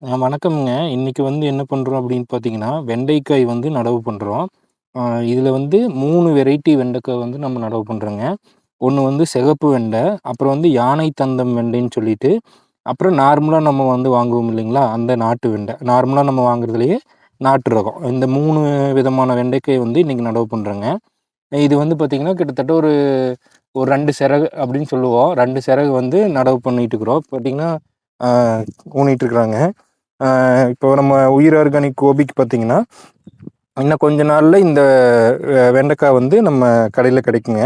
வணக்கம்ங்க. இன்னைக்கு வந்து என்ன பண்றோம் அப்படின்னு பார்த்தீங்கன்னா, வெண்டைக்காய் வந்து நடவு பண்றோம். இதில வந்து 3 வெரைட்டி வெண்டைக்காய் வந்து நம்ம நடவு பண்றோங்க. ஒண்ணு வந்து சிகப்பு வெண்டை, அப்புறம் வந்து யானை தந்தம் வெண்டைன்னு சொல்லிட்டு, அப்புறம் நார்மலா நம்ம வந்து வாங்குவோம் இல்லைங்களா? அந்த நாட்டு வெண்டை. நார்மலா நம்ம வாங்குறதுலயே நாட்டு ரகம். இந்த 3 விதமான வெண்டைக்காய் வந்து இன்னைக்கு நடவு பண்றோங்க. இது வந்து பார்த்தீங்கன்னா, கிட்டத்தட்ட ஒரு ஒரு 2 சிறகு அப்படின்னு சொல்லுவோம். 2 சிறகு வந்து நடவு பண்ணிட்டு இருக்கிறோம். பார்த்தீங்கன்னா, ஆ ஊனிட்டு இருக்கிறாங்க. இப்போ நம்ம உயிர் ஆர்கானிக் கோபிக்கு பார்த்தீங்கன்னா, இன்னும் கொஞ்ச நாள்ல இந்த வெண்டைக்காய் வந்து நம்ம கடையில கிடைக்குங்க.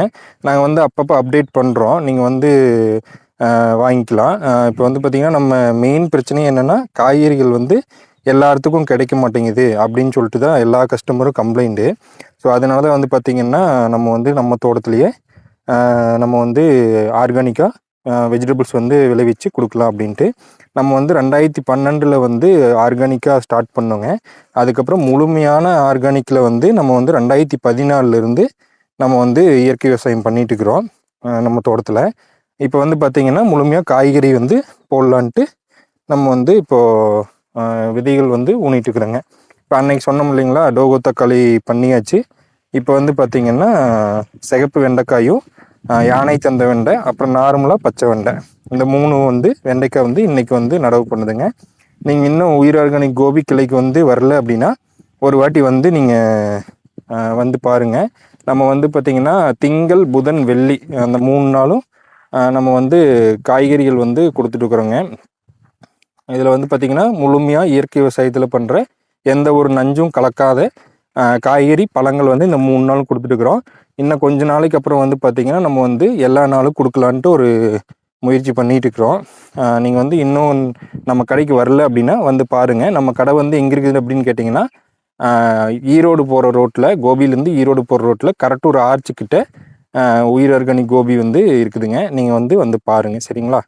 நாங்க வந்து அப்பப்போ அப்டேட் பண்றோம். நீங்க வந்து வாங்கிக்கலாம். இப்போ வந்து பார்த்தீங்கன்னா, நம்ம மெயின் பிரச்சனையே என்னன்னா, காய்கறிகள் வந்து எல்லாத்துக்கும் கிடைக்க மாட்டேங்குது அப்படின்னு சொல்லிட்டு தான் எல்லா கஸ்டமரும் கம்ப்ளைண்ட்டு. ஸோ அதனால தான் வந்து பார்த்தீங்கன்னா, நம்ம வந்து நம்ம தோட்டத்திலேயே நம்ம வந்து ஆர்கானிக்கா வெஜிடபிள்ஸ் வந்து விளைவிச்சு குடுக்கலாம் அப்படின்ட்டு. நம்ம வந்து 2012ல வந்து ஆர்கானிக்கா ஸ்டார்ட் பண்ணோங்க. அதுக்கப்புறம் முழுமையான ஆர்கானிக்ல வந்து நம்ம வந்து 2014லேருந்து நம்ம வந்து இயற்கை விவசாயம் பண்ணிட்டுருக்குறோம். நம்ம தோட்டத்தில. இப்போ வந்து பார்த்தீங்கன்னா, முழுமையா காய்கறி வந்து போடலான்ட்டு நம்ம வந்து இப்போ விதைகள் வந்து ஊனிட்டுருக்குறோங்க. இப்போ அன்னைக்கு சொன்னோம் இல்லைங்களா? டோகோ தக்காளி பண்ணியாச்சு. இப்போ வந்து பார்த்தீங்கன்னா, சிகப்பு வெண்டைக்காயும், யானை தந்த வெண்டை, அப்புறம் நார்மலா பச்சை வெண்டை. இந்த 3 வந்து வெண்டைக்காய் வந்து இன்னைக்கு வந்து நடவு பண்ணுதுங்க. நீங்க இன்னும் உயிர் ஆர்கானிக் கோபி கிளைக்கு வந்து வரல அப்படின்னா, ஒரு வாட்டி வந்து நீங்க வந்து பாருங்க. நம்ம வந்து பார்த்தீங்கன்னா, திங்கள், புதன், வெள்ளி அந்த 3 நாளும் நம்ம வந்து காய்கறிகள் வந்து குடுத்துட்டுருக்குறோங்க. இதில வந்து பார்த்தீங்கன்னா, முழுமையா இயற்கை விவசாயத்தில பண்ற எந்த ஒரு நஞ்சும் கலக்காத காய்கறி, பழங்கள் வந்து இந்த 3 நாள் குடுத்துட்டுருக்குறோம். இன்னும் கொஞ்ச நாளைக்கு அப்புறம் வந்து பார்த்தீங்கன்னா, நம்ம வந்து எல்லா நாளும் குடுக்கலான்ட்டு ஒரு முயற்சி பண்ணிட்டுருக்குறோம். நீங்க வந்து இன்னும் நம்ம கடைக்கு வரல அப்படின்னா வந்து பாருங்க. நம்ம கடை வந்து எங்க இருக்குது அப்படின்னு கேட்டிங்கன்னா, ஈரோடு போற ரோட்ல, கோபியிலேருந்து ஈரோடு போற ரோட்ல கரெக்ட் ஒரு ஆர்ச் கிட்ட உயிர் ஆர்கானிக் கோபி வந்து இருக்குதுங்க. நீங்க வந்து பாருங்க. சரிங்களா?